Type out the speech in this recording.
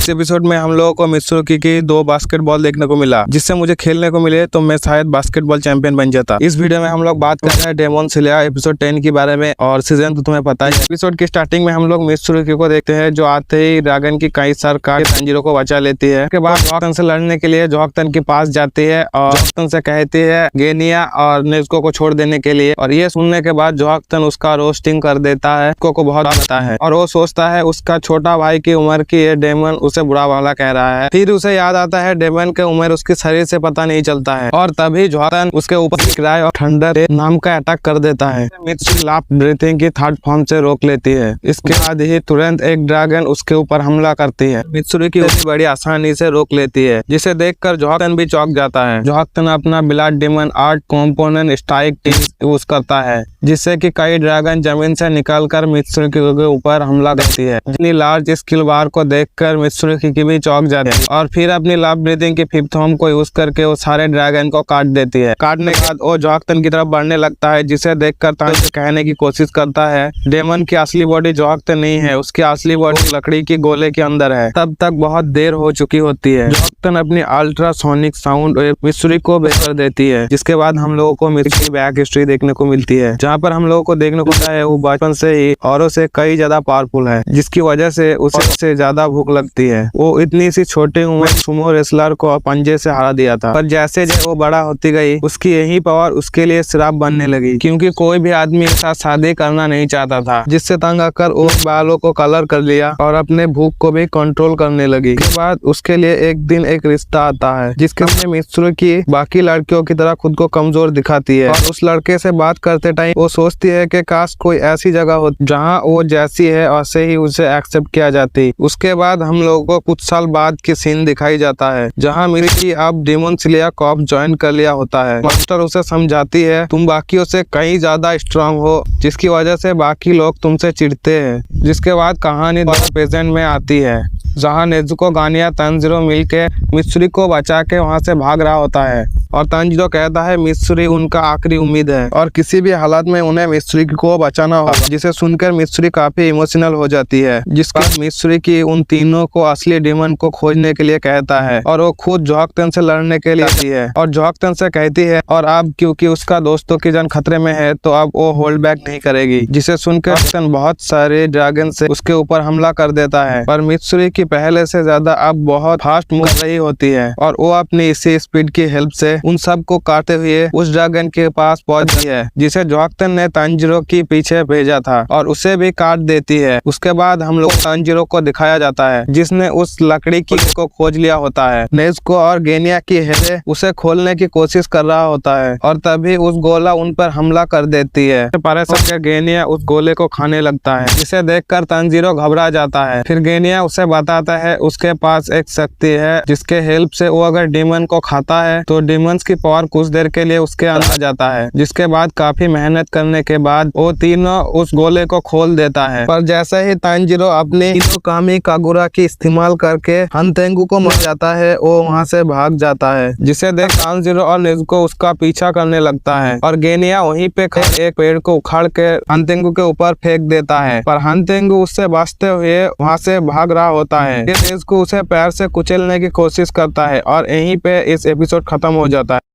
इस एपिसोड में हम लोगों को मित्सुरुकी की 2 बास्केटबॉल देखने को मिला, जिससे मुझे खेलने को मिले तो मैं शायद बास्केटबॉल चैंपियन बन जाता। इस वीडियो में हम लोग बात कर रहे हैं डेमन स्लेयर एपिसोड 10 के बारे में, और सीजन तो तुम्हें पता है। एपिसोड की स्टार्टिंग में हम लोग मित्सुरुकी को देखते हैं, जो आते ही ड्रैगन की कई सार काट तंजीरो को बचा लेती है। उसके बाद जोहाक्तन से लड़ने के लिए जोहाक्तन के पास जाती है और जोहाक्तन से कहती है गेनिया और नेज़ुको को छोड़ देने के लिए, और ये सुनने के बाद जोहाक्तन उसका रोस्टिंग कर देता है। को बहुत आता है और वो सोचता है उसका छोटा भाई की उम्र की ये डेमन उसे बुरा वाला कह रहा है। फिर उसे याद आता है डेमन की उम्र उसके शरीर से पता नहीं चलता है, और तभी जोहाक्तन उसके ऊपर किराए और थंडर नाम का अटैक कर देता है। मित्सुरुकी लाफ ब्रीथिंग की थर्ड फॉर्म से रोक लेती है। इसके बाद ही तुरंत एक ड्रैगन उसके ऊपर हमला करती है। मित्सुरुकी उसे बड़ी आसानी से रोक लेती है, जिसे देखकर जोहाक्तन भी चौंक जाता है। जोहाक्तन अपना blood demon art component strike use करता है, जिससे कि कई ड्रैगन जमीन से निकलकर मित्सुरुकी के ऊपर हमला करती है। इतनी लार्ज स्किल बार को देखकर मित्सुरुकी की भी चौंक जाती है, और फिर अपनी लाफ ब्रीथिंग की फिफ्थ फॉर्म को यूज करके वो सारे ड्रैगन को काट देती है। काटने के बाद वो जोहाक्तन की तरफ बढ़ने लगता है, जिसे देखकर तांजीरो कहने की कोशिश करता है डेमन की असली बॉडी जोहाक्तन नहीं है, उसकी असली बॉडी लकड़ी की गोले के अंदर है। तब तक बहुत देर हो चुकी होती है। जोहाक्तन अपनी अल्ट्रासोनिक साउंड मित्सुरुकी को बेहतर देती है, जिसके बाद हम लोगों को मित्सुरुकी की बैक हिस्ट्री देखने को मिलती है, जहाँ पर हम लोगों को देखने को मिलता है वो बचपन से ही औरों से कई ज्यादा पावरफुल है, जिसकी वजह से उसे ज्यादा भूख लगती है। वो इतनी सी छोटी उम्र में सुमो रेसलर को पंजे से हरा दिया था, पर जैसे जैसे वो बड़ा होती गई उसकी यही पावर उसके लिए श्राप बनने लगी, क्योंकि कोई भी आदमी के साथ शादी करना नहीं चाहता था, जिससे तंग आकर वो बालों को कलर कर लिया और अपने भूख को भी कंट्रोल करने लगी। उसके बाद उसके लिए एक दिन एक रिश्ता आता है, जिसके लिए मित्सुरुकी बाकी लड़कियों की तरह खुद को कमजोर दिखाती है, और उस लड़के से बात करते टाइम वो सोचती है कि काश कोई ऐसी जगह हो जहाँ वो जैसी है वैसे ही उसे एक्सेप्ट किया जाती। उसके बाद हम लोगों को कुछ साल बाद की सीन दिखाई जाता है, जहाँ मित्सुरुकी अब डेमन स्लेयर कॉर्प ज्वाइन कर लिया होता है। मास्टर उसे समझाती है तुम बाकियों से कहीं ज्यादा स्ट्रांग हो, जिसकी वजह से बाकी लोग तुमसे चिढ़ते हैं। जिसके बाद कहानी प्रेजेंट में आती है, जहाँ नेज़ुको गानिया तांजीरो मिलके मित्सुरुकी को बचा के वहाँ से भाग रहा होता है, और तांजीरो कहता है मित्सुरुकी उनका आखिरी उम्मीद है और किसी भी हालत में उन्हें मित्सुरुकी को बचाना होगा। जिसे सुनकर मित्सुरुकी काफी इमोशनल हो जाती है, जिसके बाद मित्सुरुकी उन तीनों को असली डेमन को खोजने के लिए कहता है, और वो खुद जोहाक्तन से लड़ने के लिए आती है, और जोहाक्तन से कहती है और अब क्योंकि उसका दोस्तों की जान खतरे में है तो अब वो होल्ड बैक नहीं करेगी। जिसे सुनकर जोहाक्तन बहुत सारे ड्रैगन से उसके ऊपर हमला कर देता है, पर मित्सुरुकी पहले से ज्यादा अब बहुत फास्ट मूव कर रही होती है, और वो अपनी इसी स्पीड की हेल्प से उन सब को काटते हुए उस ड्रैगन के पास पहुंच गई है, जिसे जोहाक्तन ने तांजीरो के पीछे भेजा था, और उसे भी काट देती है। उसके बाद हम लोग तांजीरो को दिखाया जाता है, जिसने उस लकड़ी की को खोज लिया होता है। नेज़ुको और गेनिया की हेडे उसे खोलने की कोशिश कर रहा होता है, और तभी उस गोला उन पर हमला कर देती है। परेशान होकर गेनिया उस गोले को खाने लगता है, जिसे देखकर तांजीरो घबरा जाता है। फिर गेनिया उसे बताता है उसके पास एक शक्ति है, जिसके हेल्प से वो अगर डेमन को खाता है तो डेमन्स की पावर कुछ देर के लिए उसके अंदर आ जाता है। जिसके बाद काफी मेहनत करने के बाद वो तीनों उस गोले को खोल देता है, पर जैसे ही तांजीरो अपनी कामी कागुरा की इस्तेमाल करके हनतेंगु को मार जाता है, वो वहाँ से भाग जाता है, जिसे देख तांजीरो और नेज़ुको उसका पीछा करने लगता है, और गेनिया वहीं पे एक पेड़ को उखाड़ के हनतेंगु के ऊपर फेंक देता है, पर हनतेंगु उससे बचते हुए वहाँ से भाग रहा होता है। नेज़ुको उसे पैर से कुचलने की कोशिश करता है, और यहीं पे इस एपिसोड खत्म हो जाता है।